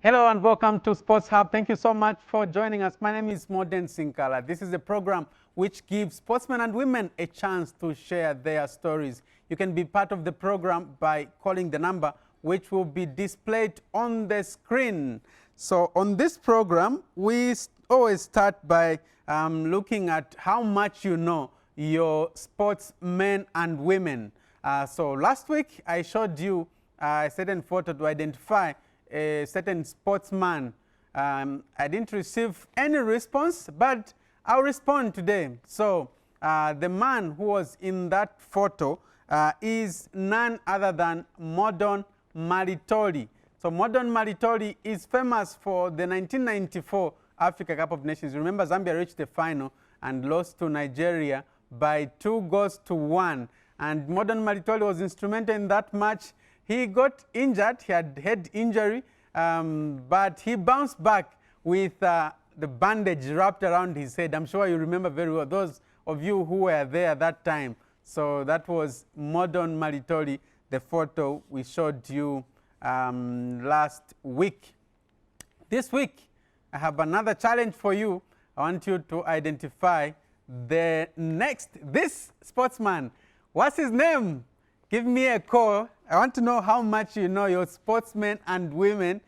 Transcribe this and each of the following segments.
Hello and welcome to Sports Hub. Thank you so much for joining us. My name is Modern Sinkala. This is a program which gives sportsmen and women a chance to share their stories. You can be part of the program by calling the number which will be displayed on the screen. So on this program, we always start by looking at how much you know your sportsmen and women. So last week, I showed you a certain photo to identify a certain sportsman. I didn't receive any response, but I'll respond today. So the man who was in that photo is none other than Modern Malitori. So Modern Malitori is famous for the 1994 Africa Cup of Nations. Remember, Zambia reached the final and lost to Nigeria by 2-1. And Modern Malitori was instrumental in that match. He got injured, he had head injury, but he bounced back with the bandage wrapped around his head. I'm sure you remember very well, those of you who were there that time. So that was Modern Malitori, the photo we showed you last week. This week, I have another challenge for you. I want you to identify this sportsman. What's his name? Give me a call. I want to know how much you know your sportsmen and women.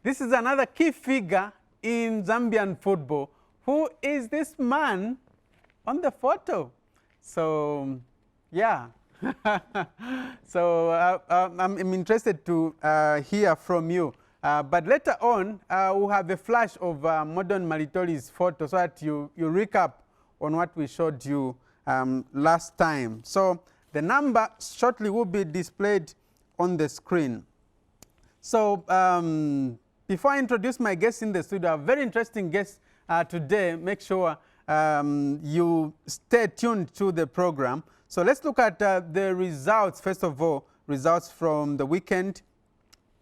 This is another key figure in Zambian football. Who is this man on the photo? So, yeah. So I'm interested to hear from you. But later on, we'll have a flash of Modern Malitori's photo so that you recap on what we showed you last time. So the number shortly will be displayed on the screen. So before I introduce my guests in the studio, a very interesting guest today. Make sure you stay tuned to the program. So let's look at the results. First of all, results from the weekend.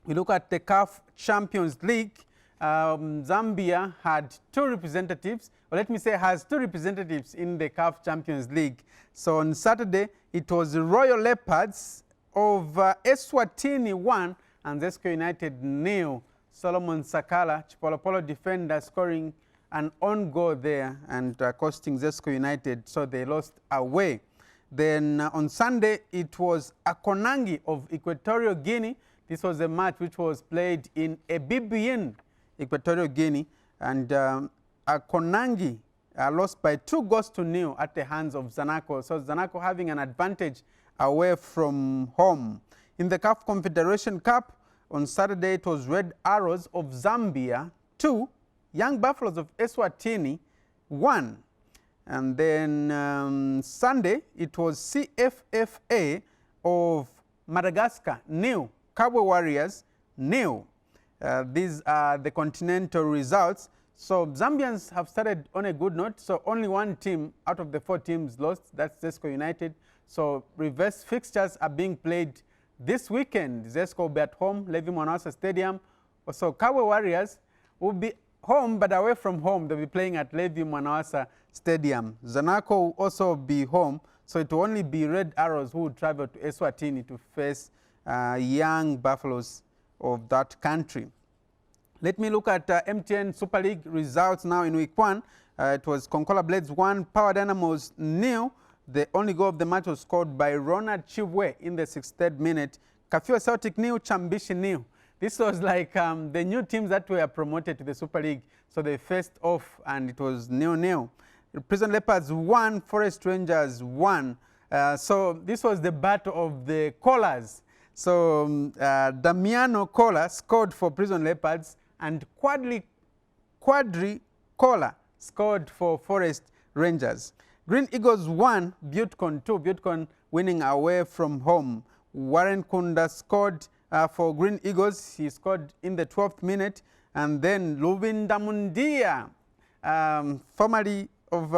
We look at the CAF Champions League. Zambia had two representatives, or let me say has two representatives in the CAF Champions League. So on Saturday, it was the Royal Leopards of Eswatini 1 and Zesco United 0. Solomon Sakala, Chipolopolo defender, scoring an own goal there and costing Zesco United, so they lost away. Then on Sunday, it was Akonangi of Equatorial Guinea. This was a match which was played in Ebibien, Equatorial Guinea, and Akonangi lost by 2-0 at the hands of Zanaco. So Zanaco having an advantage away from home. In the CAF Confederation Cup, on Saturday it was Red Arrows of Zambia 2, Young Buffaloes of Eswatini 1. And then Sunday it was CFFA of Madagascar 0, Cabo Warriors 0. These are the continental results. So Zambians have started on a good note. So only one team out of the 4 teams lost. That's Zesco United. So reverse fixtures are being played this weekend. Zesco will be at home, Levi Mwanawasa Stadium. So Cabo Warriors will be home, but away from home. They'll be playing at Levi Mwanawasa Stadium. Zanaco will also be home. So it will only be Red Arrows who will travel to Eswatini to face Young Buffaloes of that country. Let me look at MTN Super League results now in week 1. It was Konkola Blades 1, Power Dynamos 0. The only goal of the match was scored by Ronald Chibwe in the 63rd minute. Kafua Celtic 0, Chambishi 0. This was like the new teams that were promoted to the Super League. So they faced off and it was 0-0. Prison Leopards 1, Forest Rangers 1. So this was the battle of the callers. So Damiano Kola scored for Prison Leopards and Quadri Kola scored for Forest Rangers. Green Eagles 1, Butcon 2, Butcon winning away from home. Warren Kunda scored for Green Eagles. He scored in the 12th minute. And then Lubinda Mundia, formerly of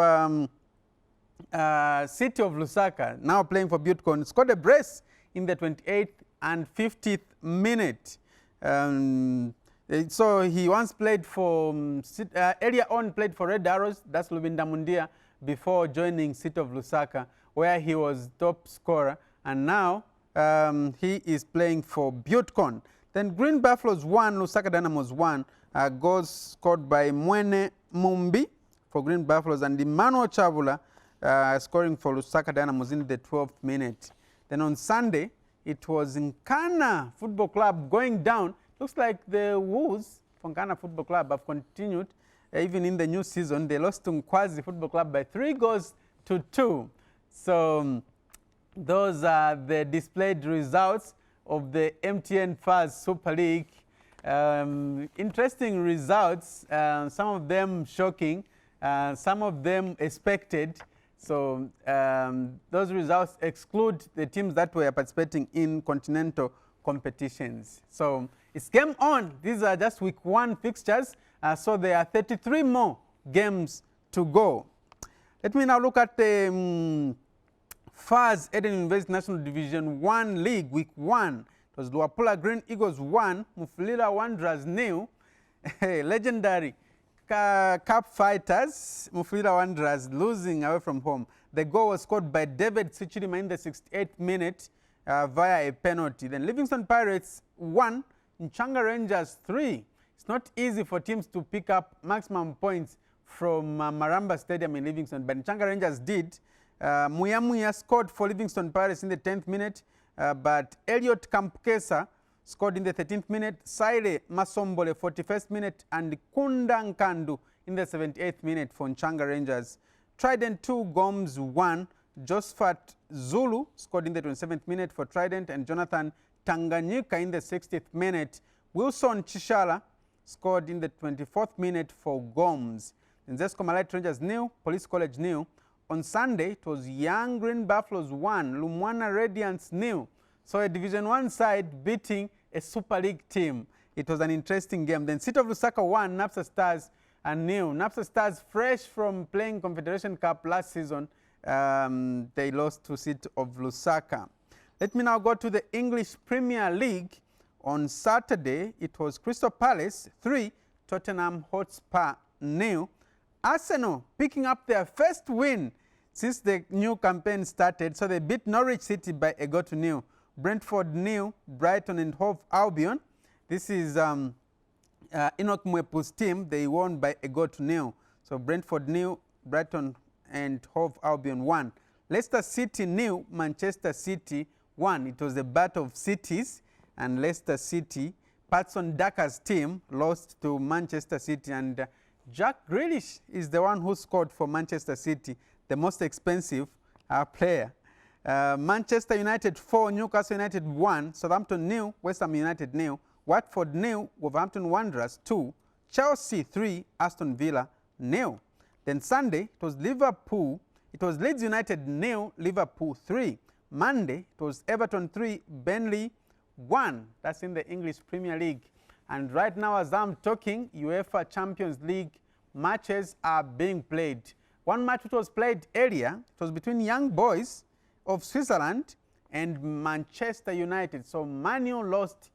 City of Lusaka, now playing for Butcon, scored a brace in the 28th and 50th minute. So he once played for, earlier on played for Red Arrows, that's Lubinda Mundia, before joining City of Lusaka, where he was top scorer. And now he is playing for Butcon. Then Green Buffaloes 1, Lusaka Dynamos 1. Goals scored by Mwene Mumbi for Green Buffaloes and Emmanuel Chavula scoring for Lusaka Dynamos in the 12th minute. Then on Sunday, it was Nkana Football Club going down. Looks like the Wolves from Nkana Football Club have continued even in the new season. They lost to Nkwazi Football Club by 3-2. So those are the displayed results of the MTN FAS Super League. Interesting results, some of them shocking, some of them expected. So those results exclude the teams that were participating in continental competitions. So it's game on. These are just week 1 fixtures. So there are 33 more games to go. Let me now look at the FAS Eden University National Division 1 League, week 1. It was Luapula Green Eagles 1, Mufulira Wanderers 0. Legendary Cup fighters, Mufulira Wanderers losing away from home. The goal was scored by David Sichirima in the 68th minute via a penalty. Then Livingston Pirates 1, Nchanga Rangers 3. It's not easy for teams to pick up maximum points from Maramba Stadium in Livingston, but Nchanga Rangers did. Muyamuya scored for Livingston Pirates in the 10th minute, but Elliot Kampkesa scored in the 13th minute, Saile Masombole 41st minute, and Kunda Nkandu in the 78th minute for Nchanga Rangers. Trident 2, Goms 1, Josephat Zulu scored in the 27th minute for Trident, and Jonathan Tanganyika in the 60th minute. Wilson Chishala scored in the 24th minute for Goms. And Zesco Malite Rangers 0, Police College 0. On Sunday, it was Young Green Buffaloes 1, Lumwana Radiance 0. So a Division 1 side beating a Super League team. It was an interesting game. Then City of Lusaka 1, Napsa Stars 0. Napsa Stars, fresh from playing Confederation Cup last season, they lost to City of Lusaka. Let me now go to the English Premier League. On Saturday, it was Crystal Palace 3, Tottenham Hotspur 0. Arsenal picking up their first win since the new campaign started. So they beat Norwich City by 1-0. Brentford 0, Brighton and Hove Albion. This is Enoch Mwepu's team. They won by 1-0. So Brentford 0, Brighton and Hove Albion 1. Leicester City 0, Manchester City 1. It was a battle of cities, and Leicester City, Patson Daka's team, lost to Manchester City, and Jack Grealish is the one who scored for Manchester City, the most expensive player. Manchester United 4, Newcastle United 1, Southampton 0, West Ham United 0, Watford 0, Wolverhampton Wanderers 2, Chelsea 3, Aston Villa 0. Then Sunday, it was Leeds United 0, Liverpool 3. Monday, it was Everton 3, Burnley 1. That's in the English Premier League. And right now, as I'm talking, UEFA Champions League matches are being played. One match which was played earlier, it was between Young Boys of Switzerland and Manchester United. So Manu lost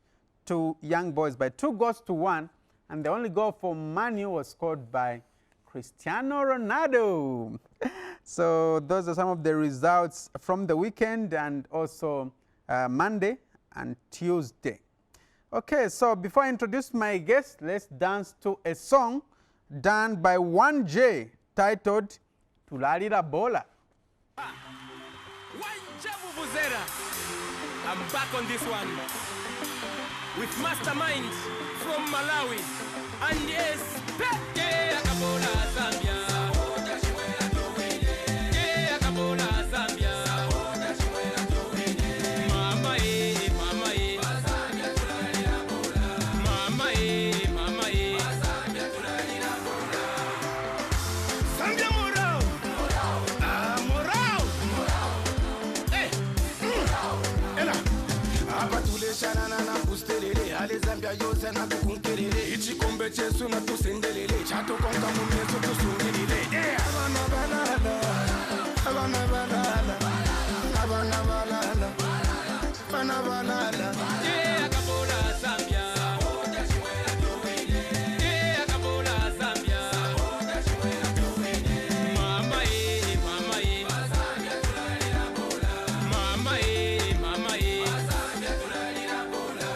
to Young Boys by 2-1, and the only goal for Manu was scored by Cristiano Ronaldo. So those are some of the results from the weekend, and also Monday and Tuesday. Okay, so before I introduce my guest, let's dance to a song done by 1J titled Tulalira Bola. I'm back on this one with Mastermind from Malawi, and yes, yeah, Kabola, Zambia. Zambia yose na kukunkelele ichikombe chesu na tusendelele chato konga mumeso tusungelele abana balala abana balala abana balala abana balala yeah Kabola Zambia yeah Kabola Zambia mama Zambia tulalira bola mama Zambia tulalira bola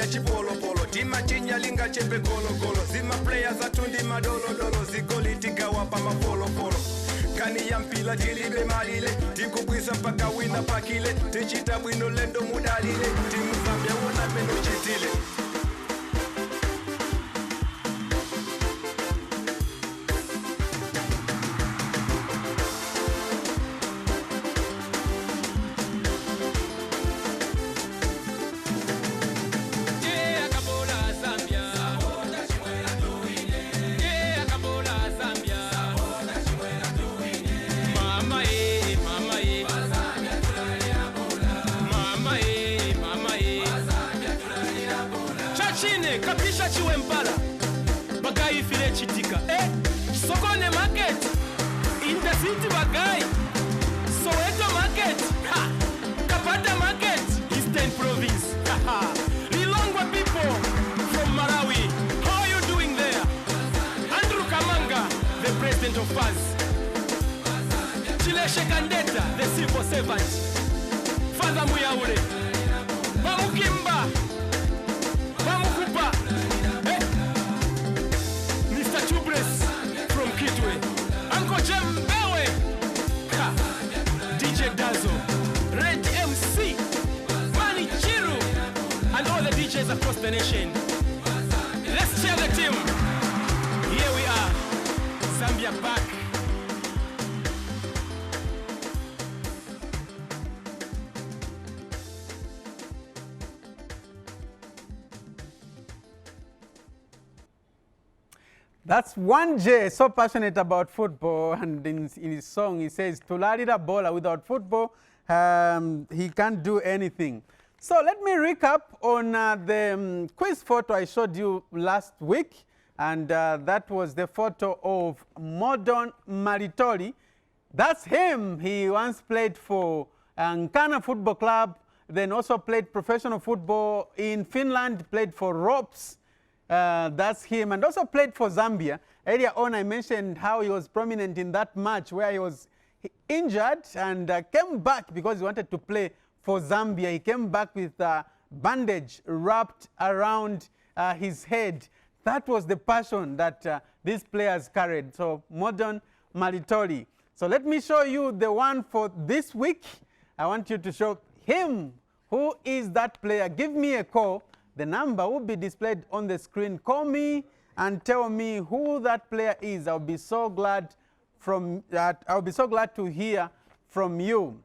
Zambia chipolo polo tima chinyalinga chepe kolo kolo zima players atundi madolo dolo zigoli tigawapa mapolo polo kani ya mpila jilibe malile tikukwisa mpaka wina pakile tichita bwino lendo mudalile timu Zambia wona meno chitile. Kapisha chiwe mpala bagai file chitika Sokone market in the city bagai Soweto market Kapata market Eastern province Lilongwe people from Malawi, how are you doing there? Andrew Kamanga, the president of FAZ, Chile Shekandeta, the civil servant, Father Muyaure, Bamukimba, Bamukupa, Mr. Chubres from Kitwe, Uncle Jembewe, DJ Dazo, Red MC, Manny Chiru, and all the DJs across the nation. Let's cheer the team. Here we are, Zambia back. That's 1J, so passionate about football, and in his song he says, Tularira Bola, without football, he can't do anything. So let me recap on the quiz photo I showed you last week, and that was the photo of Modon Maritori. That's him. He once played for Nkana Football Club, then also played professional football in Finland, played for Ropes. That's him, and also played for Zambia. Earlier on, I mentioned how he was prominent in that match where he was injured and came back because he wanted to play for Zambia. He came back with a bandage wrapped around his head. That was the passion that these players carried. So, Modon Maritori. So, let me show you the one for this week. I want you to show him. Who is that player? Give me a call. The number will be displayed on the screen. Call me and tell me who that player is. I'll be so glad to hear from you.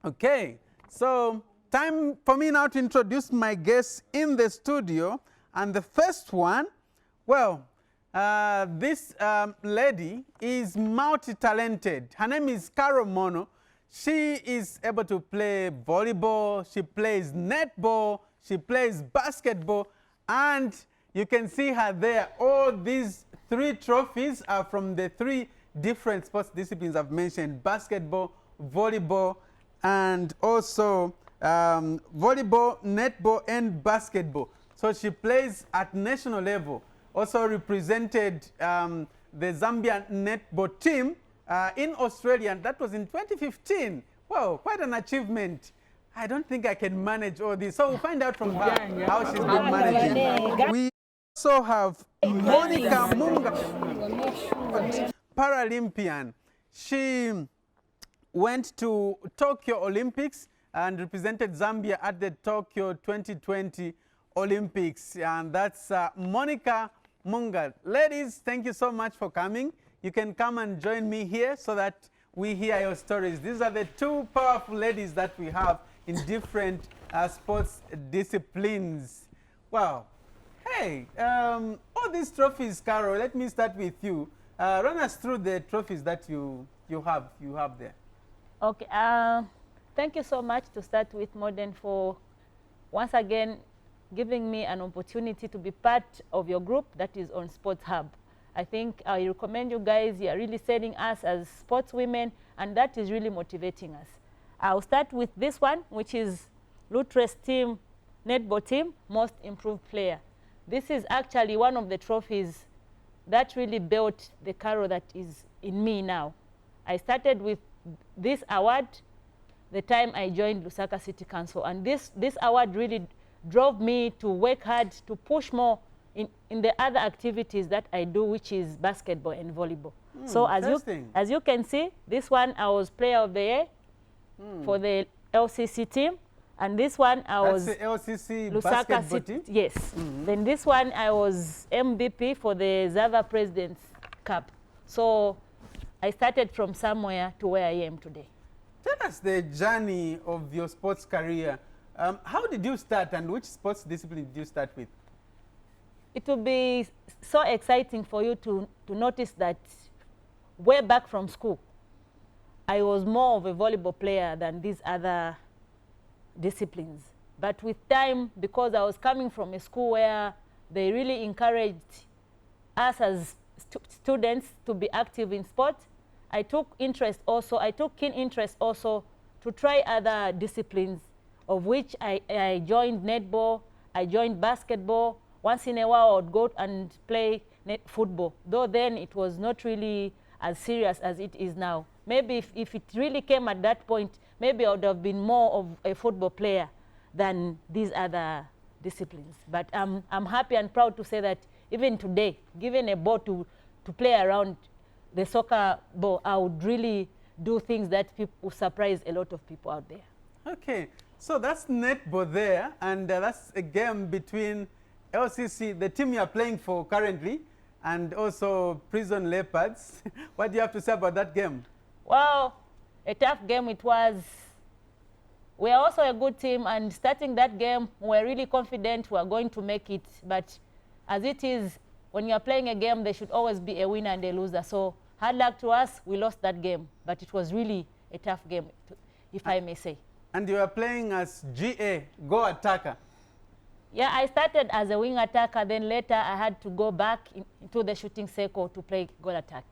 Okay, so time for me now to introduce my guests in the studio. And the first one, well, this lady is multi-talented. Her name is Carol Moono. She is able to play volleyball. She plays netball. She plays basketball, and you can see her there. All these 3 trophies are from the 3 different sports disciplines I've mentioned: basketball, volleyball, and also volleyball, netball, and basketball. So she plays at national level. Also represented the Zambian netball team in Australia, and that was in 2015. Wow, quite an achievement. I don't think I can manage all this. So we'll find out from her how she's been managing. We also have Monica Munga, Paralympian. She went to Tokyo Olympics and represented Zambia at the Tokyo 2020 Olympics. And that's Monica Munga. Ladies, thank you so much for coming. You can come and join me here so that we hear your stories. These are the 2 powerful ladies that we have in different sports disciplines. Wow. Hey, all these trophies, Carol, let me start with you. Run us through the trophies that you have there. Okay. Thank you so much to start with, Modern, for once again giving me an opportunity to be part of your group that is on Sports Hub. I think I recommend you guys. You are really setting us as sportswomen, and that is really motivating us. I'll start with this one, which is Luttrell's team, netball team, most improved player. This is actually one of the trophies that really built the Carol that is in me now. I started with this award the time I joined Lusaka City Council, and this award really drove me to work hard, to push more in the other activities that I do, which is basketball and volleyball. So as you can see, this one I was player of the year for the LCC team, and this one I was the LCC Lusaka basketball team? Yes. Then this one I was MVP for the Zava President's Cup. So I started from somewhere to where I am today. Tell us the journey of your sports career. How did you start, and which sports discipline did you start with? It will be so exciting for you to notice that way back from school, I was more of a volleyball player than these other disciplines. But with time, because I was coming from a school where they really encouraged us as students to be active in sport, I took interest also, I took keen interest also to try other disciplines, of which I joined netball, I joined basketball. Once in a while I would go and play football, though then it was not really as serious as it is now. Maybe if it really came at that point, maybe I would have been more of a football player than these other disciplines. But I'm happy and proud to say that even today, given a ball to play around the soccer ball, I would really do things that will surprise a lot of people out there. Okay, so that's netball there, and that's a game between LCC, the team you are playing for currently, and also Prison Leopards. What do you have to say about that game? Well, a tough game it was. We are also a good team, and starting that game, we're really confident we're going to make it. But as it is, when you're playing a game, there should always be a winner and a loser. So hard luck to us, we lost that game. But it was really a tough game, if I may say. And you are playing as GA, Go Attacker. Yeah, I started as a wing attacker, then later I had to go back into the shooting circle to play goal attack.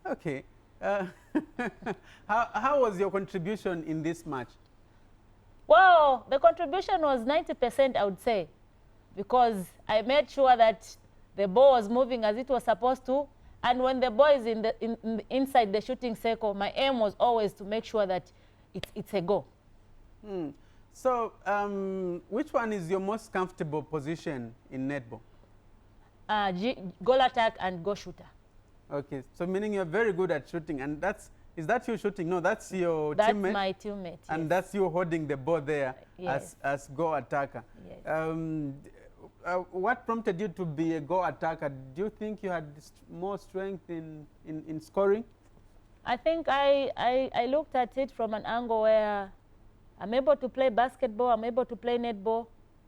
Okay. How was your contribution in this match? Well, the contribution was 90%, I would say, because I made sure that the ball was moving as it was supposed to, and when the ball is inside the shooting circle, my aim was always to make sure that it's a goal. So, which one is your most comfortable position in netball? Goal attack and goal shooter. Okay, so meaning you're very good at shooting, and is that you shooting? No, that's your teammate? That's my teammate, And yes. That's you holding the ball there yes. as goal attacker. Yes. What prompted you to be a goal attacker? Do you think you had more strength in scoring? I think I looked at it from an angle where I'm able to play basketball, I'm able to play netball,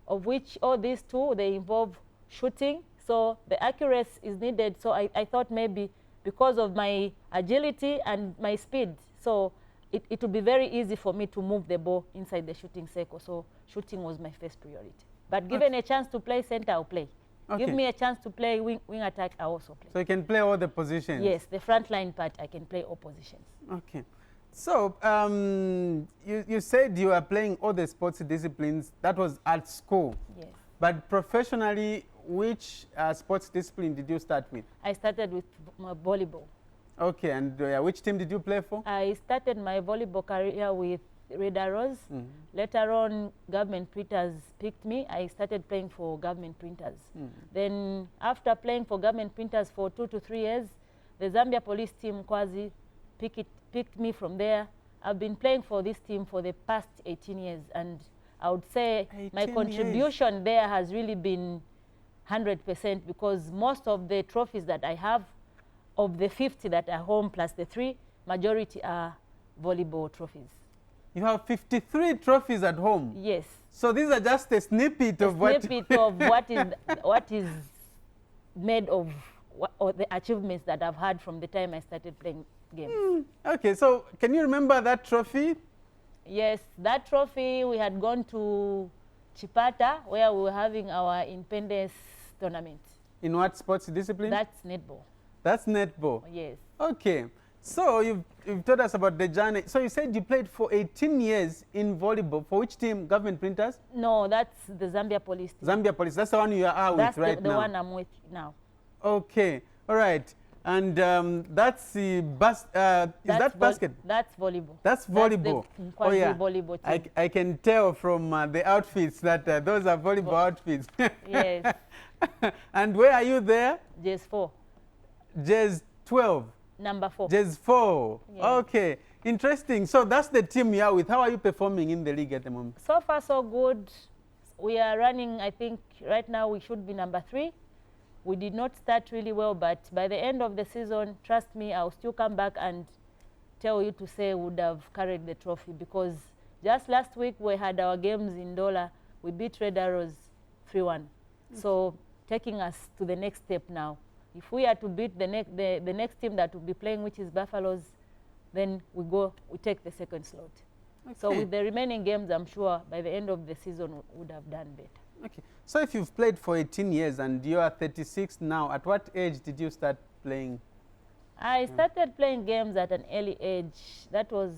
of which all these two, they involve shooting. So the accuracy is needed. So I thought maybe because of my agility and my speed, so it would be very easy for me to move the ball inside the shooting circle. So shooting was my first priority. But given a chance to play center, I'll play. Okay. Give me a chance to play wing attack, I also play. So you can play all the positions? Yes, the front line part, I can play all positions. Okay. So you said you are playing all the sports disciplines. That was at school. Yes. But professionally, which sports discipline did you start with? I started with volleyball. Okay, and which team did you play for? I started my volleyball career with Red Arrows. Later on, government printers picked me. I started playing for government printers. Then after playing for government printers for 2 to 3 years, the Zambia police team, Kwazi, picked me from there. I've been playing for this team for the past 18 years, and I would say my contribution there has really been 100%, because most of the trophies that I have, of the 50 that are home plus the 3, majority are volleyball trophies. You have 53 trophies at home? Yes. So these are just a snippet of what is made of or the achievements that I've had from the time I started playing games. Okay, so can you remember that trophy? Yes, that trophy, we had gone to Chipata, where we were having our independence tournament. In what sports discipline? That's netball. That's netball? Yes. Okay. So you've told us about the journey. So you said you played for 18 years in volleyball. For which team? Government printers? No, that's the Zambia Police team. Zambia Police. That's the one you are with right now? That's the one I'm with now. Okay. All right. And that's the is that basket? That's volleyball. That's volleyball. That's the volleyball team. I can tell from the outfits that those are volleyball outfits. Yes. And where are you there? Jazz 4. Jazz 12. Number 4. Jazz 4. Yes. Okay. Interesting. So that's the team you are with. How are you performing in the league at the moment? So far, so good. We are running, I think, right now we should be number 3. We did not start really well, but by the end of the season, trust me, I'll still come back and tell you to say we would have carried the trophy, because just last week we had our games in Dola. We beat Red Arrows 3-1. So taking us to the next step now. If we are to beat the next team that will be playing, which is Buffaloes, then we take the second slot. Okay. So with the remaining games, I'm sure by the end of the season we would have done better. Okay. So if you've played for 18 years and you are 36 now, at what age did you start playing? I started playing games at an early age. That was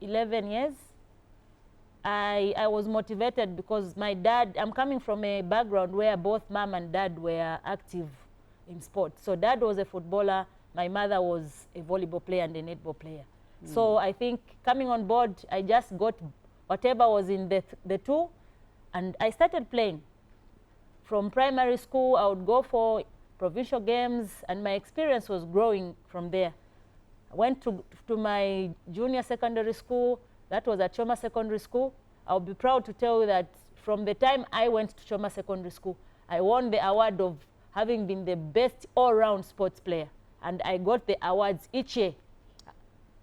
11 years. I was motivated because my dad, I'm coming from a background where both mom and dad were active in sport. So dad was a footballer, my mother was a volleyball player and a netball player. So I think coming on board, I just got whatever was in the two, and I started playing. From primary school, I would go for provincial games, and my experience was growing from there. I went to my junior secondary school. That was at Choma Secondary School. I'll be proud to tell you that from the time I went to Choma Secondary School, I won the award of having been the best all-round sports player. And I got the awards each year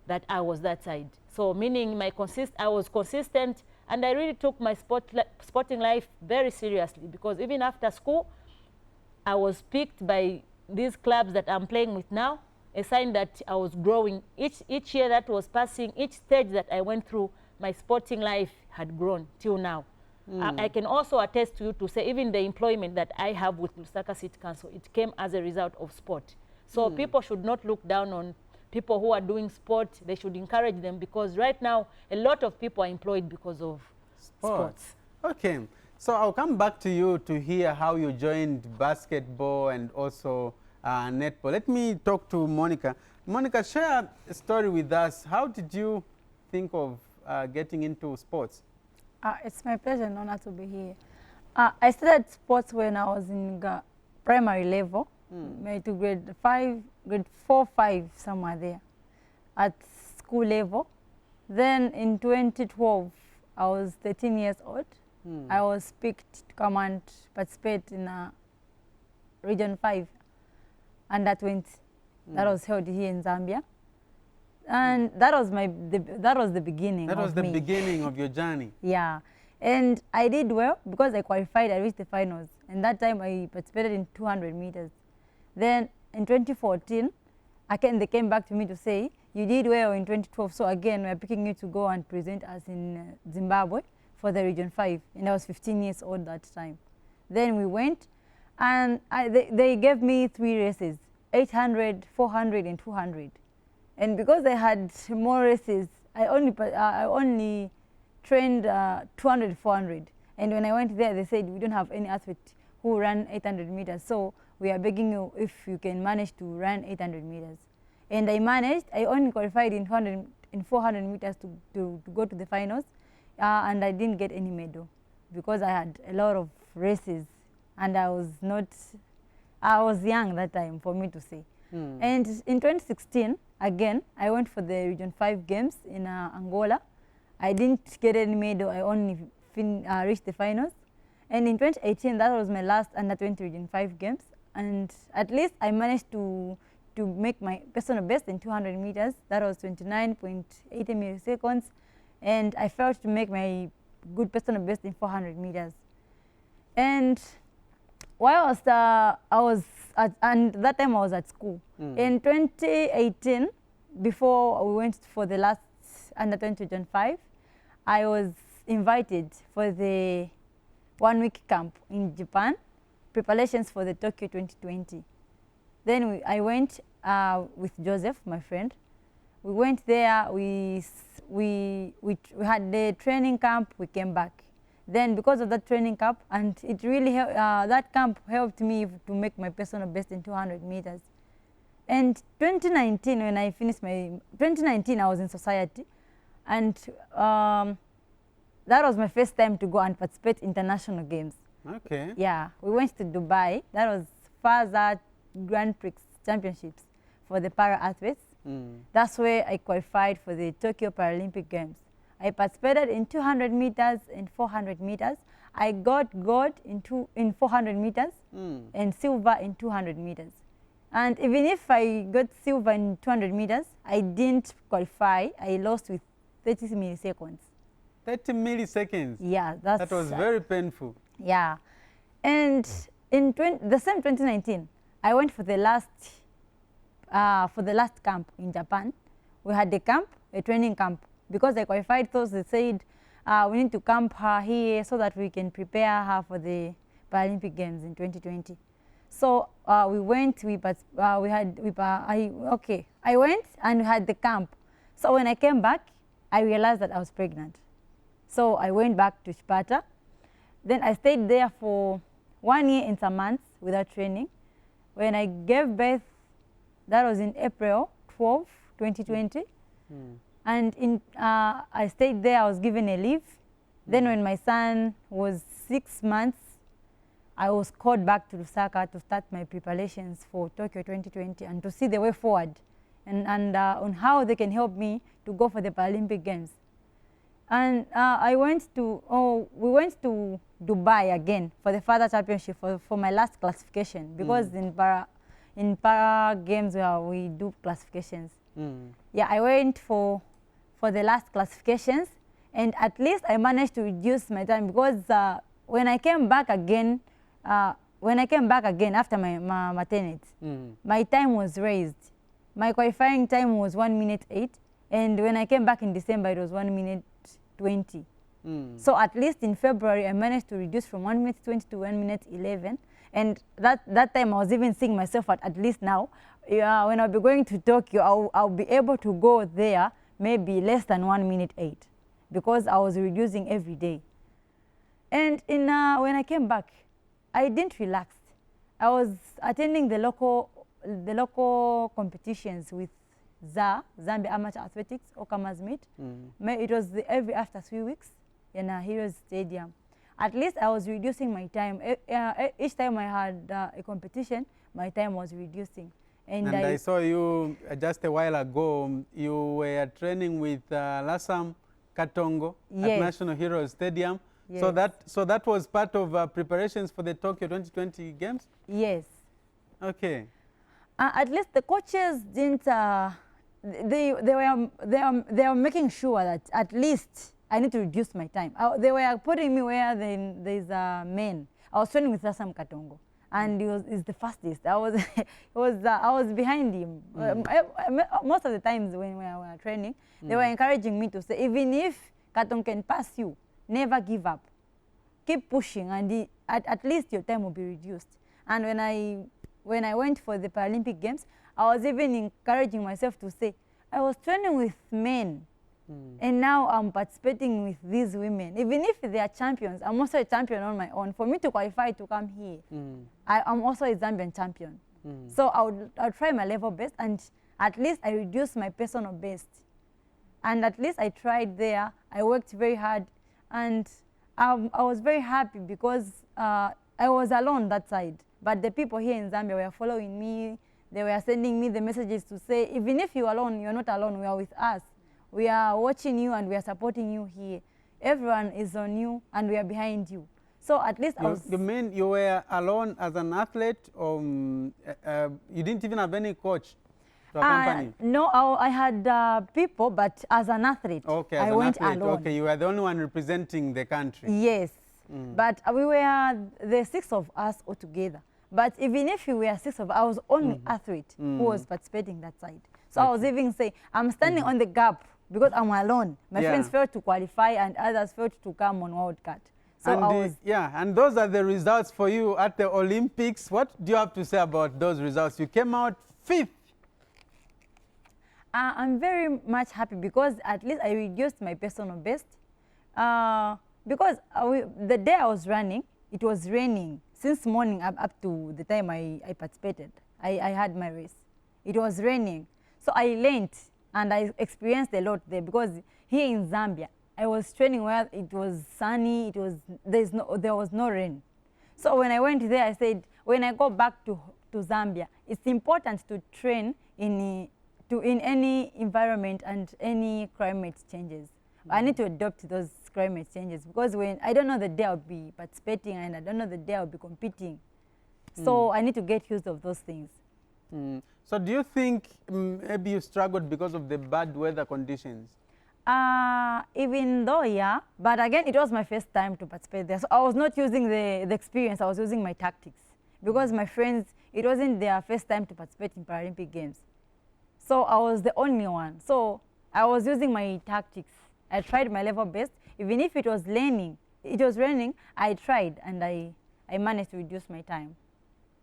that I was that side. So meaning I was consistent, and I really took my sporting life very seriously, because even after school, I was picked by these clubs that I'm playing with now, a sign that I was growing. Each year that was passing, each stage that I went through, my sporting life had grown till now. I can also attest to you to say even the employment that I have with Lusaka City Council, it came as a result of sport. So people should not look down on people who are doing sport. They should encourage them, because right now a lot of people are employed because of sports. Okay, so I'll come back to you to hear how you joined basketball and also netball. Let me talk to Monica. Monica, share a story with us. How did you think of getting into sports? It's my pleasure and honor to be here. I started sports when I was in primary level, maybe to grade 4, 5, somewhere there, at school level. Then in 2012, I was 13 years old. I was picked to come and participate in Region 5 under 20. That was held here in Zambia. And that was the beginning. That was the beginning of your journey. Yeah, and I did well because I qualified. I reached the finals, and that time I participated in 200 meters. Then in 2014, they came back to me to say, you did well in 2012, so again we're picking you to go and present us in Zimbabwe for the Region 5, and I was 15 years old that time. Then we went, and they gave me 3 races, 800, 400, and 200. And because I had more races, I only trained 200, 400. And when I went there, they said, we don't have any athlete who ran 800 meters. So we are begging you if you can manage to run 800 meters. And I managed. I only qualified in 400 meters to go to the finals. And I didn't get any medal because I had a lot of races. And I was young that time for me to say. And in 2016, again, I went for the Region 5 games in Angola. I didn't get any medal. I only reached the finals. And in 2018, that was my last under 20 Region 5 games. And at least I managed to make my personal best in 200 meters. That was 29.80 milliseconds. And I failed to make my good personal best in 400 meters. And while and that time I was at school. In 2018, before we went for the last under 20 Region 5, I was invited for the 1-week camp in Japan, preparations for the Tokyo 2020. Then I went with Joseph, my friend. We went there, we had the training camp, we came back. Then because of that training camp, and it really that camp helped me to make my personal best in 200 meters. And 2019, when I finished my 2019, I was in society, and that was my first time to go and participate in international games. Okay. Yeah, we went to Dubai. That was FASA Grand Prix Championships for the para athletes. That's where I qualified for the Tokyo Paralympic Games. I participated in 200 meters and 400 meters. I got gold in 400 meters and silver in 200 meters. And even if I got silver in 200 meters, I didn't qualify. I lost with 30 milliseconds. 30 milliseconds? Yeah, that was very painful. Yeah. And in the same 2019, I went for the last camp in Japan. We had a training camp. Because I qualified, those they said we need to camp her here so that we can prepare her for the Paralympic Games in 2020. So we went. I went and we had the camp. So when I came back, I realized that I was pregnant. So I went back to Sparta. Then I stayed there for 1 year and some months without training. When I gave birth, that was in April 12, 2020. And I stayed there. I was given a leave. Then when my son was 6 months, I was called back to Lusaka to start my preparations for Tokyo 2020 and to see the way forward and on how they can help me to go for the Paralympic Games. And we went to Dubai again for the further championship for my last classification, because in para games where we do classifications. Yeah, I went for the last classifications, and at least I managed to reduce my time, because when I came back again after my maternity, my time was raised. My qualifying time was 1 minute 8, and when I came back in December, it was 1 minute 20. So at least in February, I managed to reduce from 1 minute 20 to 1 minute 11. And that time I was even seeing myself at least now, when I'll be going to Tokyo, I'll be able to go there maybe less than 1 minute 8, because I was reducing every day. And when I came back, I didn't relax. I was attending the local competitions with Zambia Amateur Athletics, Okama's meet. It was every after 3 weeks in a Heroes Stadium. At least I was reducing my time. Each time I had a competition, my time was reducing. And I saw you just a while ago, you were training with Lasam Katongo at National Heroes Stadium. Yes. So that was part of preparations for the Tokyo 2020 Games? Yes. Okay. At least the coaches didn't, they were making sure that at least I need to reduce my time. They were putting me where there's men. I was training with Lasam Katongo, and he's the fastest. I was behind him. Most of the times when we were training, they were encouraging me to say, even if Katong can pass you, never give up. Keep pushing, and at least your time will be reduced. And when I went for the Paralympic Games, I was even encouraging myself to say, I was training with men, and now I'm participating with these women. Even if they are champions, I'm also a champion on my own. For me to qualify to come here, I'm also a Zambian champion. So I'll try my level best, and at least I reduced my personal best. And at least I tried there. I worked very hard, and I was very happy, because I was alone that side. But the people here in Zambia were following me. They were sending me the messages to say, even if you're alone, you're not alone. We are with us. We are watching you, and we are supporting you here. Everyone is on you, and we are behind you. So at least You mean you were alone as an athlete, or you didn't even have any coach to accompany you? No, I had people, but as an athlete, okay, I went alone. Okay, you were the only one representing the country. Yes, but we were the 6 of us all together. But even if we were 6 of us, I was only athlete who was participating that side. So I was even saying, I'm standing on the gap because I'm alone. My friends failed to qualify, and others failed to come on World Cup. So and those are the results for you at the Olympics. What do you have to say about those results? You came out 5th. I'm very much happy, because at least I reduced my personal best. Because the day I was running, it was raining since morning up to the time I participated. I had my race. it was raining. So I learned and I experienced a lot there, because here in Zambia, I was training where it was sunny, there was no rain. So when I went there, I said, when I go back to Zambia, it's important to train in any environment and any climate changes. I need to adopt those climate changes, because when I don't know the day I'll be participating and I don't know the day I'll be competing. So I need to get used of those things. So do you think maybe you struggled because of the bad weather conditions? Even though, yeah, but again, it was my first time to participate there. So I was not using the experience, I was using my tactics. Because my friends, it wasn't their first time to participate in Paralympic Games. So I was the only one. So I was using my tactics. I tried my level best. Even if it was raining, I tried and I managed to reduce my time.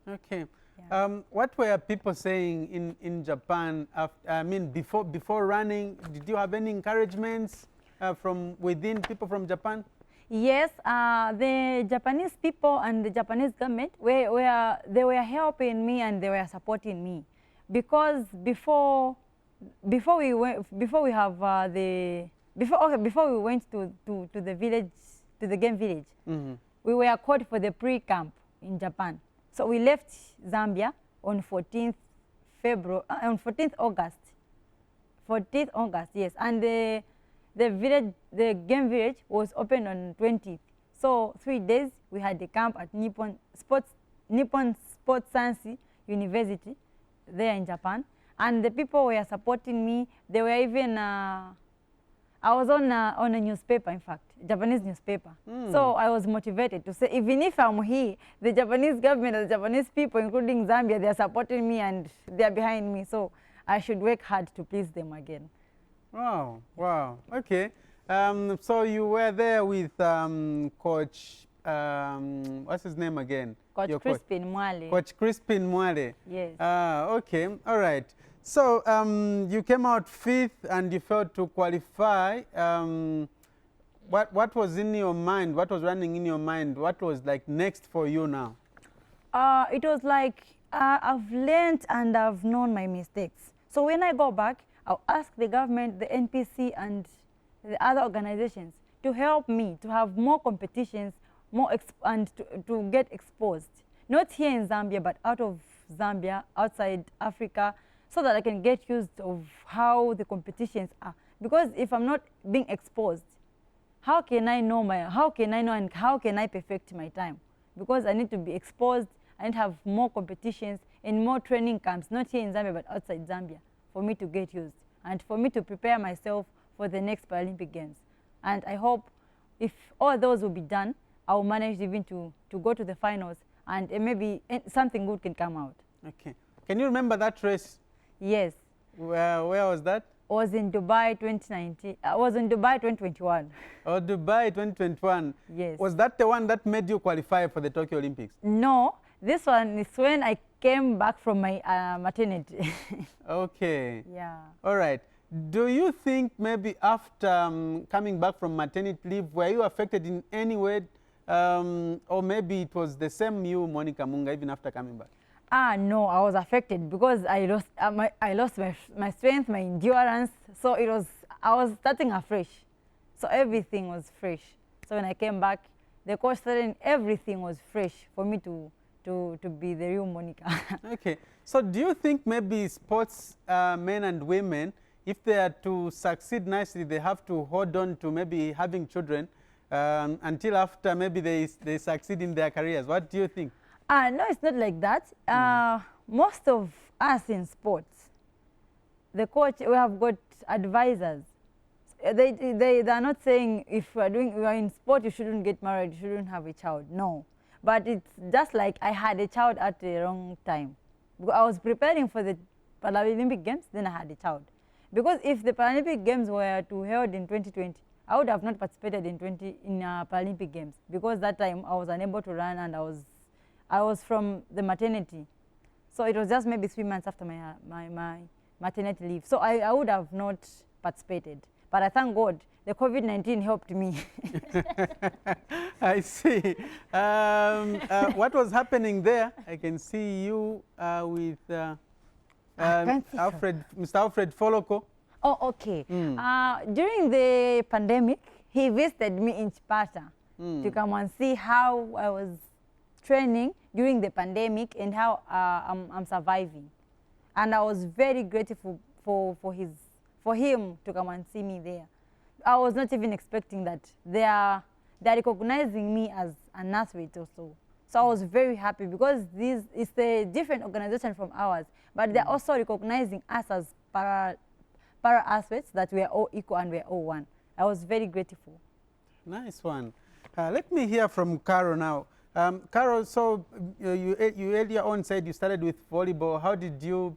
Okay. Yeah. What were people saying in Japan? Before running, did you have any encouragements from within people from Japan? Yes, the Japanese people and the Japanese government they were helping me and they were supporting me, because before we went to the village, to the game village, we were called for the pre-camp in Japan. So we left Zambia on 14th August. 14th August, yes. And the game village was opened on 20th. So 3 days we had the camp at Nippon Sports Science University there in Japan. And the people were supporting me. They were even, I was on a newspaper, in fact, Japanese newspaper. So I was motivated to say, even if I'm here, the Japanese government, the Japanese people, including Zambia, they are supporting me and they are behind me. So I should work hard to please them again. Wow, wow, okay. So you were there with Coach, what's his name again? Coach Crispin Mwale. Coach Crispin Mwale. Yes. Okay, all right. So you came out 5th and you failed to qualify. What was in your mind? What was running in your mind? What was like next for you now? It was like I've learned and I've known my mistakes. So when I go back, I'll ask the government, the NPC and the other organizations to help me to have more competitions, and to get exposed. Not here in Zambia, but out of Zambia, outside Africa, so that I can get used of how the competitions are. Because if I'm not being exposed, how can I know and how can I perfect my time? Because I need to be exposed, I need to have more competitions and more training camps, not here in Zambia, but outside Zambia, for me to get used and for me to prepare myself for the next Paralympic Games. And I hope if all those will be done, I will manage even to go to the finals, and maybe something good can come out. Okay. Can you remember that race? Yes. Where was that? I was in Dubai 2019. I was in Dubai 2021. Oh, Dubai 2021. Yes. Was that the one that made you qualify for the Tokyo Olympics? No, this one is when I came back from my maternity. Okay. Yeah. All right. Do you think maybe after coming back from maternity leave, were you affected in any way? Or maybe it was the same you, Monica Munga, even after coming back? No, I was affected because I lost my strength, my endurance. So I was starting afresh. So everything was fresh. So when I came back, the coach said everything was fresh for me to be the real Monica. Okay. So do you think maybe sports men and women, if they are to succeed nicely, they have to hold on to maybe having children until after maybe they succeed in their careers? What do you think? No, it's not like that. Most of us in sports, the coach, we have got advisors. They are not saying if you are in sport, you shouldn't get married, you shouldn't have a child. No. But it's just like I had a child at the wrong time. I was preparing for the Paralympic Games, then I had a child. Because if the Paralympic Games were to held in 2020, I would have not participated in Paralympic Games, because that time I was unable to run and I was from the maternity. So it was just maybe 3 months after my maternity leave. So I would have not participated. But I thank God, the COVID-19 helped me. I see. What was happening there? I can see you with can't see her. Mr. Alfred Foloko. Oh, okay. During the pandemic, he visited me in Chipata to come and see how I was training during the pandemic and how I'm surviving. And I was very grateful for him to come and see me there. I was not even expecting that. They're recognizing me as an athlete also. So I was very happy because this is a different organization from ours, but they're also recognizing us as para athletes, that we are all equal and we are all one. I was very grateful. Nice one. Let me hear from Carol now. Carol, so you earlier on said you started with volleyball. How did you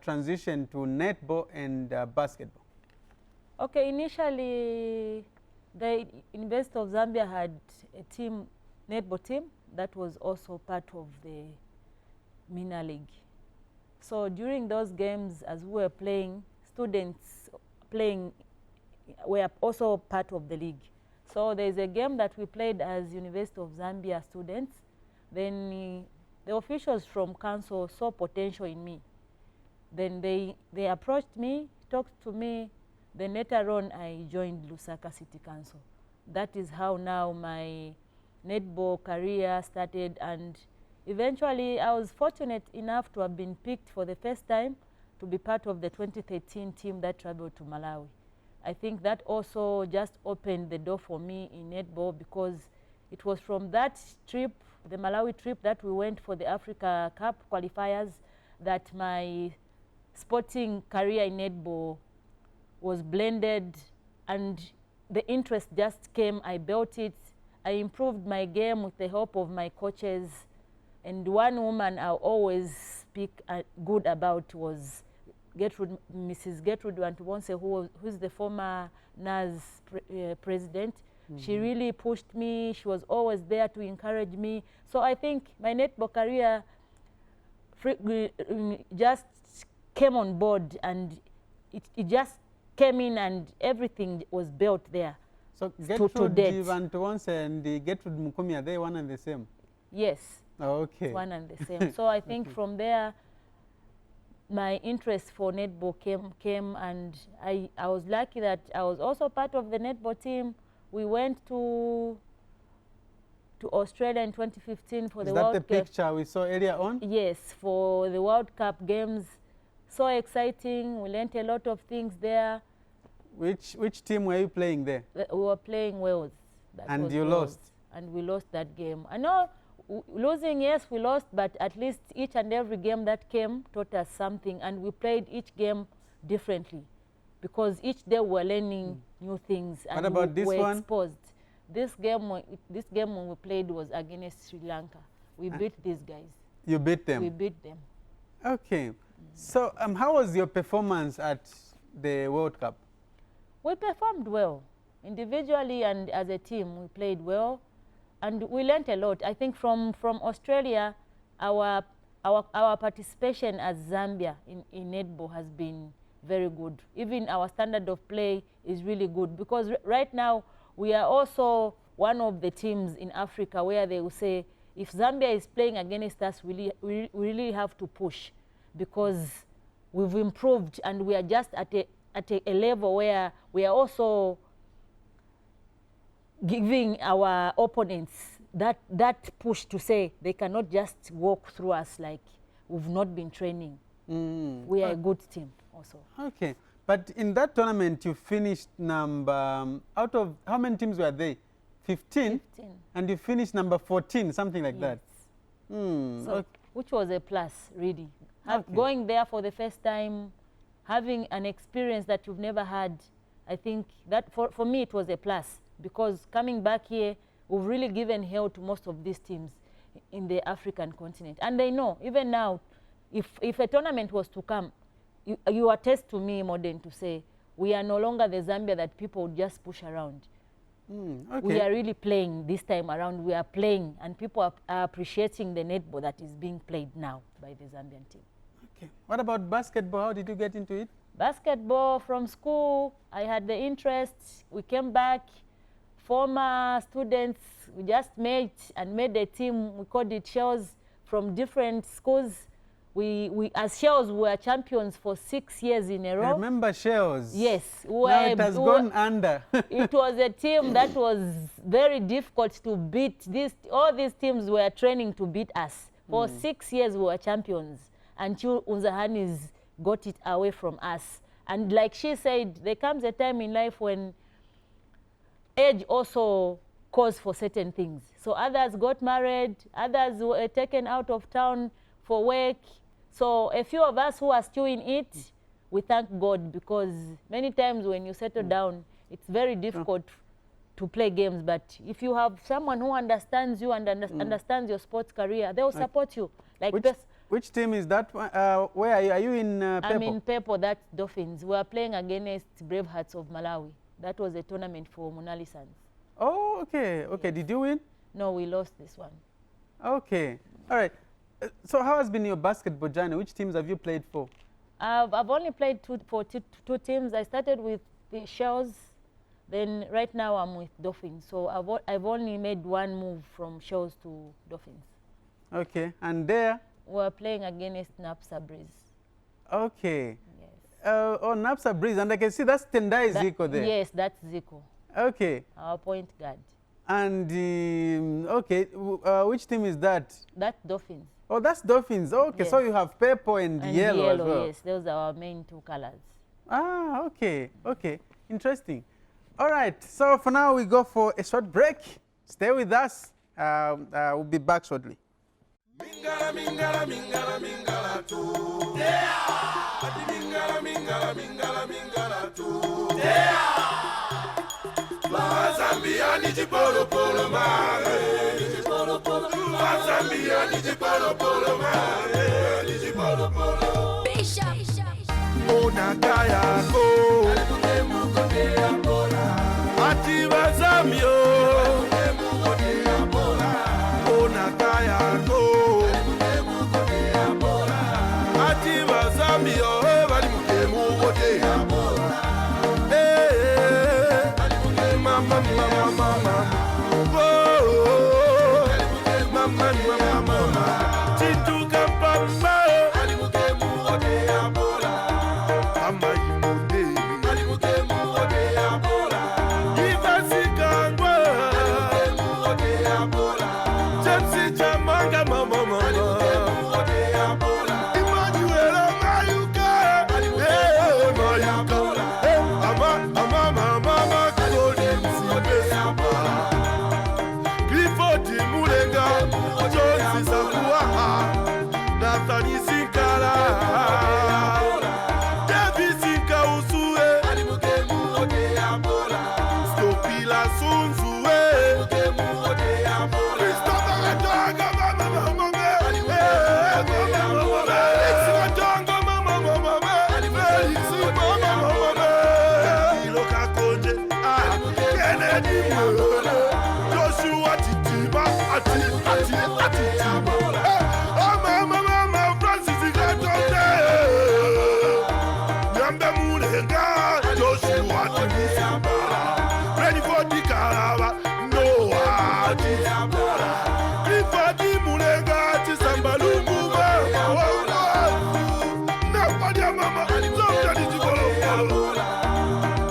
transition to netball and basketball? Okay, initially the University of Zambia had a team, netball team, that was also part of the Mina League. So during those games, as we were playing, students playing were also part of the league. So there's a game that we played as University of Zambia students. Then the officials from council saw potential in me. Then they approached me, talked to me. Then later on, I joined Lusaka City Council. That is how now my netball career started, and eventually I was fortunate enough to have been picked for the first time to be part of the 2013 team that traveled to Malawi. I think that also just opened the door for me in netball, because it was from that trip, the Malawi trip, that we went for the Africa Cup qualifiers, that my sporting career in netball was blended, and the interest just came. I built it. I improved my game with the help of my coaches. And one woman I always speak good about was Mrs. Gertrude Wantubonse, who's the former NAS president. She really pushed me. She was always there to encourage me. So I think my netball career just came on board, and it just came in, and everything was built there. So Gertrude Wantubonse and Gertrude Mukumi, are they one and the same? Yes. Okay. It's one and the same. So I think from there, my interest for netball came, and I was lucky that I was also part of the netball team. We went to Australia in 2015 for the World Cup. Is that the picture we saw earlier on? Yes, for the World Cup games. So exciting. We learned a lot of things there. Which team were you playing there? We were playing Wales. And you lost? And we lost that game. I know, losing, yes, we lost, but at least each and every game that came taught us something, and we played each game differently, because each day we were learning new things, and what about this we were one? Exposed. This game when we played was against Sri Lanka. We beat these guys. You beat them? We beat them. Okay. So how was your performance at the World Cup? We performed well. Individually and as a team, we played well. And we learned a lot. I think from Australia, our participation as Zambia in netball has been very good. Even our standard of play is really good, because right now we are also one of the teams in Africa where they will say, if Zambia is playing against us, we really have to push, because we've improved and we are just at a level where we are also giving our opponents that push to say they cannot just walk through us like we've not been training. We are a good team also. Okay. But in that tournament, you finished number, out of, how many teams were they? 15? 15. And you finished number 14, something like that. So, okay. Which was a plus, really. Going there for the first time, having an experience that you've never had, I think that for me it was a plus, because coming back here, we've really given hell to most of these teams in the African continent. And they know, even now, if a tournament was to come, you attest to me, Modern, to say, we are no longer the Zambia that people just push around. Okay. We are really playing this time around. We are playing, and people are appreciating the netball that is being played now by the Zambian team. Okay. What about basketball? How did you get into it? Basketball, from school, I had the interest. We came back, former students, we just made a team. We called it Shells, from different schools. We as Shells were champions for 6 years in a row. I remember Shells. Yes. Now it has gone under. It was a team that was very difficult to beat. All these teams were training to beat us. For 6 years we were champions until Unzahanis got it away from us. And like she said, there comes a time in life when age also calls for certain things. So others got married, others were taken out of town for work. So a few of us who are still in it, we thank God, because many times when you settle down, it's very difficult to play games. But if you have someone who understands you and understands your sports career, they will support you. Like which team is that? Where are you in Pepo? I'm in Pepo, that's Dolphins. We are playing against Brave Hearts of Malawi. That was a tournament for Monali Sons. Oh, okay. Okay, yes. Did you win? No, we lost this one. Okay. All right. So how has been your basketball journey? Which teams have you played for? I've only played for two teams. I started with the Shells. Then right now I'm with Dolphins. So I've only made one move from Shells to Dolphins. Okay. And there? We're playing against Napsa Breeze. Okay. Yes. Oh, Napsa Breeze. And I can see that's Tendai Zico there. Yes, that's Zico. Okay. Our point guard. And, okay, which team is that? That's Dolphins. Oh, that's Dolphins. Okay, yes. So you have purple and yellow as well. Yes, those are our main two colors. Ah, okay, okay. Interesting. All right, so for now we go for a short break. Stay with us. We'll be back shortly. Mingala, mingala, mingala, mingala tu. Yeah! Mingala, mingala, mingala, mingala tu. Yeah! Zambia niji polo polo mare, niji polo polo. Zambia niji polo polo mare, niji polo polo. Ona kaya ko, alimu kote ambola. Ativa Zambio, alimu kote ambola. Ona kaya ko, alimu kote ambola. Ativa Zambio, alimu kote ambola. Mama, mama, mama, oh, mama, mama, mama, Chintuka papa, alimuke muode abola, ama imunde, alimuke muode abola, Ivasikangwa, alimuke muode abola, Chepsi chamanga mama mama, alimuke muode abola, Emmanuel Mayuka, alimuke muode abola, ama mama. Clifford Mulenga, Jones Sakuaha, Nathani Sinkara, David Sinka Usue, Stopila Sunzue, Christopher Tonga, Mama, Joshua Titiba, Ati, Mama, Francis Gatonde, Yamba Mulenga, Joshua Titiba, ready for the Caraba, Noah Titiba, Clifford Mulenga, Tisambalungu, nobody, Mama, somebody to follow.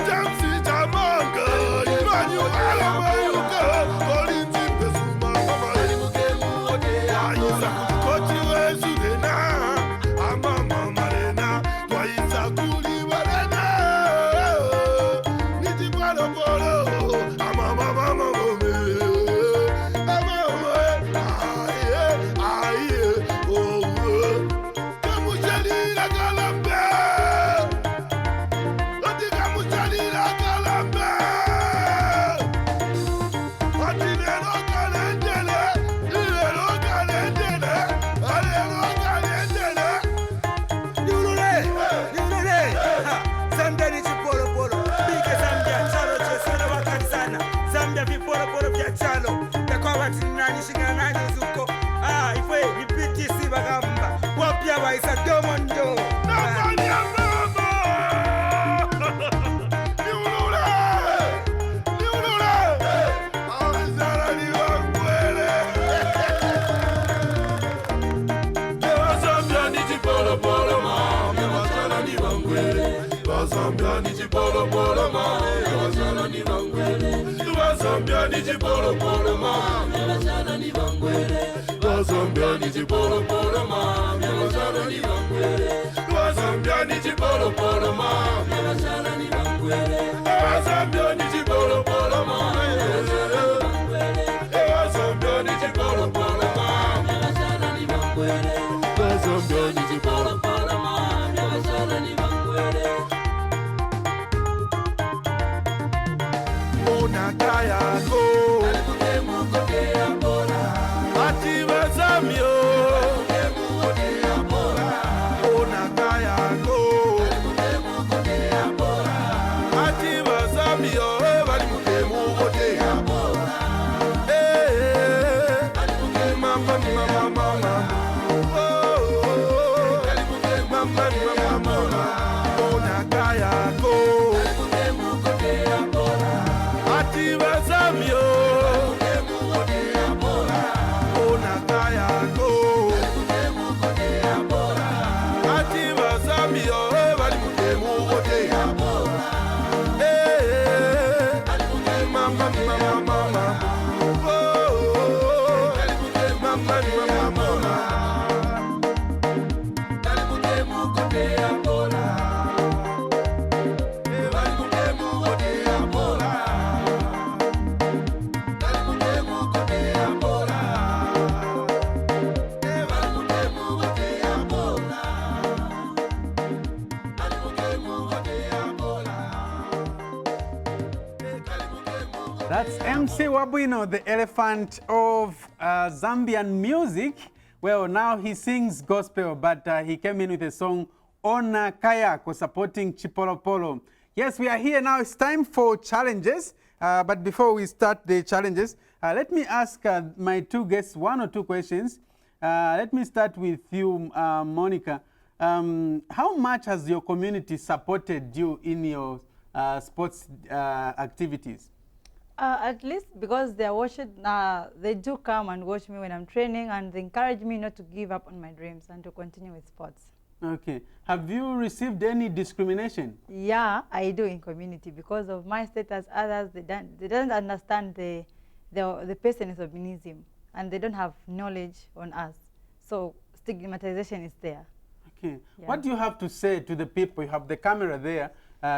Jamsi Jamanga, Emmanuel. nichi polo polo mane, abasala ni bangwele. Zambia nichi polo polo mane, abasala ni bangwele. Zambia nichi polo polo mane, abasala ni bangwele. Zambia nichi polo polo mane, abasala ni bangwele. Zambia nichi polo polo mane, Zambia nichi polo polo mane, abasala ni bangwele. Zambia nichi polo polo mane, abasala ni bangwele. Ona kaya ko, alimuke mukoke abora. Ati bazamio, alimuke mukoke abora. Ona kaya ko, alimuke mukoke abora. Ati bazamio, alimuke mukoke abora. Alimuke mama mama mama. Oh, alimuke mama mama mama. Ona kaya ko, alimuke mukoke abora. Ati bazamio, alimuke mukoke abora. Ona kaya ko, alimuke mukoke abora. Ati bazamio, alimuke mukoke abora. Alimuke mama mama mama. Oh, alimuke mama mama mama. Alimuke mukoke abora. Alimuke mukoke abora. Alimuke mukoke abora. Alimuke mukoke abora. Alimuke mukoke abora. That's MC Wabwino, the elephant of Zambian music. Well, now he sings gospel, but he came in with a song, Ona Kayako, supporting Chipolopolo. Yes, we are here now. It's time for challenges. But before we start the challenges, let me ask my two guests one or two questions. Let me start with you, Monica. How much has your community supported you in your sports activities? At least because they are watching, they do come and watch me when I'm training, and they encourage me not to give up on my dreams and to continue with sports. Okay. Have you received any discrimination? Yeah, I do in community because of my status. Others, they don't understand the person is albinism, and they don't have knowledge on us. So stigmatization is there. Okay. Yeah. What do you have to say to the people? You have the camera there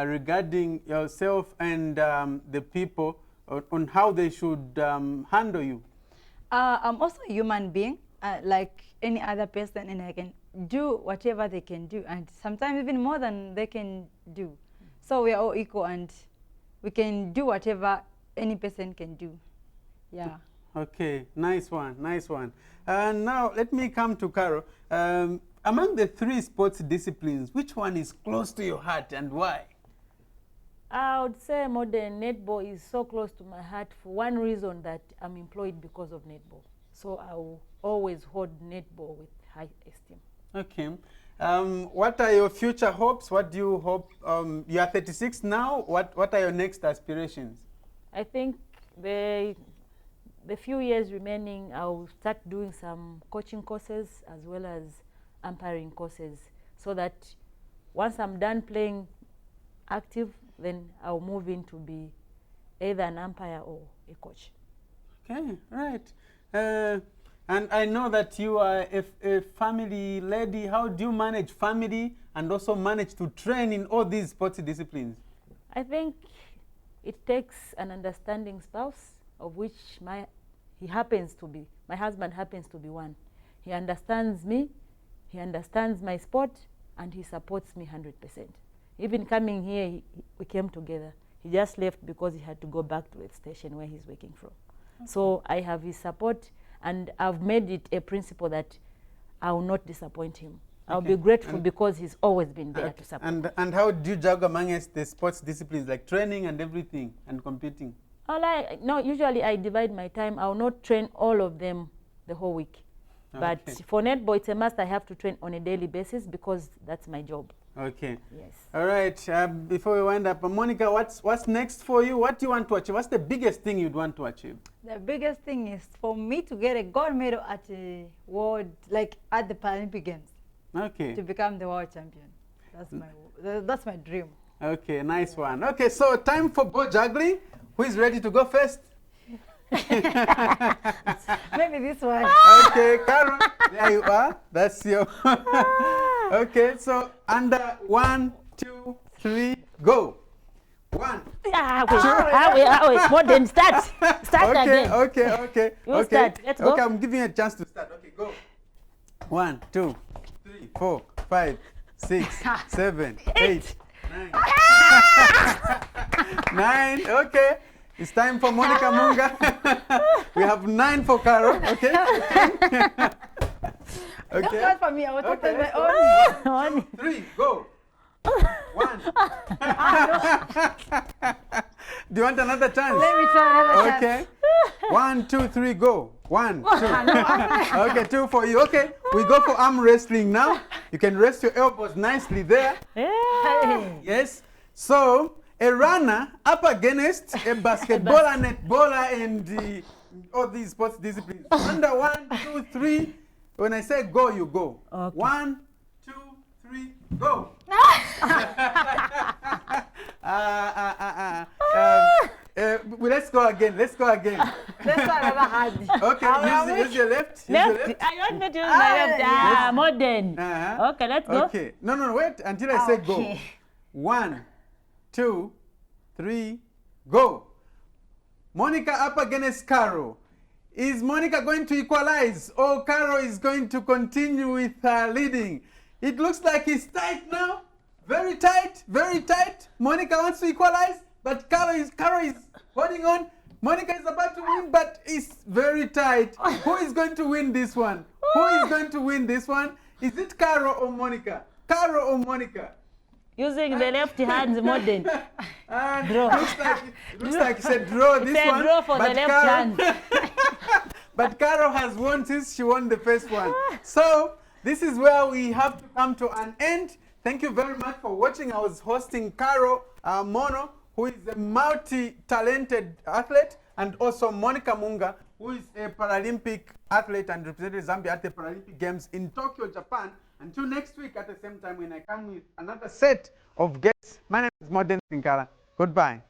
regarding yourself and the people on how they should handle you. I'm also a human being, like any other person, and I can do whatever they can do, and sometimes even more than they can do. So we are all equal, and we can do whatever any person can do. Yeah. Okay, nice one, nice one. Now let me come to Carol. Among the three sports disciplines, which one is close to your heart and why? I would say modern netball is so close to my heart for one reason, that I'm employed because of netball. So I will always hold netball with high esteem. Okay. What are your future hopes? What do you hope? You are 36 now. What are your next aspirations? I think the few years remaining, I'll start doing some coaching courses as well as umpiring courses, so that once I'm done playing active, then I'll move in to be either an umpire or a coach. Okay, right. And I know that you are a family lady. How do you manage family and also manage to train in all these sports disciplines? I think it takes an understanding spouse, of which my husband happens to be one. He understands me, he understands my sport, and he supports me 100%. Even coming here, we came together. He just left because he had to go back to the station where he's working from. Okay. So I have his support, and I've made it a principle that I will not disappoint him. Okay. I'll be grateful because he's always been there to support. And how do you juggle amongst the sports disciplines, like training and everything and competing? No, usually I divide my time. I will not train all of them the whole week. Okay. But for netball, it's a must. I have to train on a daily basis because that's my job. Okay. Yes. All right. Before we wind up, Monica, what's next for you? What do you want to achieve? What's the biggest thing you'd want to achieve? The biggest thing is for me to get a gold medal at the world, like at the Paralympic Games. Okay. To become the world champion. That's my dream. Okay, nice one. Okay, so time for ball juggling. Who is ready to go first? Maybe this one. Okay, Carol, there you are. That's your. Okay, so under 1, 2, 3, go. 1. Wait. Modern, start. Start again. Okay. You start. Let's go. Okay, I'm giving you a chance to start. Okay, go. 1, 2, 3, 4, 5, 6, 7, 8, 9. 9. Okay. It's time for Monica Munga. We have 9 for Carol. Okay. Okay. Not for me. I was talking my own. 1, 2, 3, go. 1. Do you want another chance? Let me try another chance. Okay. 1, 2, 3, go. 1, 2. Okay, 2 for you. Okay, we go for arm wrestling now. You can rest your elbows nicely there. Yeah. Yes. So a runner up against a basketballer, netballer, and all these sports disciplines. Under 1, 2, 3. When I say go, you go. Okay. 1, 2, 3, go. Let's go again. Let's go again. Let's try another hand. Okay, use your left. Use your left. I don't need to use my left. Yes. Modern. Okay, let's go. Okay. No, wait until I say go. 1, 2, 3, go. Monica up against Carol. Is Monica going to equalize, or Carol is going to continue with leading? It looks like it's tight now. Very tight, very tight. Monica wants to equalize, but Carol is holding on. Monica is about to win, but it's very tight. Who is going to win this one? Who is going to win this one? Is it Carol or Monica? Carol or Monica? Using the left hand, modern. Draw. Looks like you said draw this Said one. draw for the left hand. But Carol has won since she won the first one. So this is where we have to come to an end. Thank you very much for watching. I was hosting Carol Moono, who is a multi-talented athlete, and also Monica Munga, who is a Paralympic athlete and represented Zambia at the Paralympic Games in Tokyo, Japan. Until next week at the same time when I come with another set of guests. My name is Modern Sinkala. Goodbye.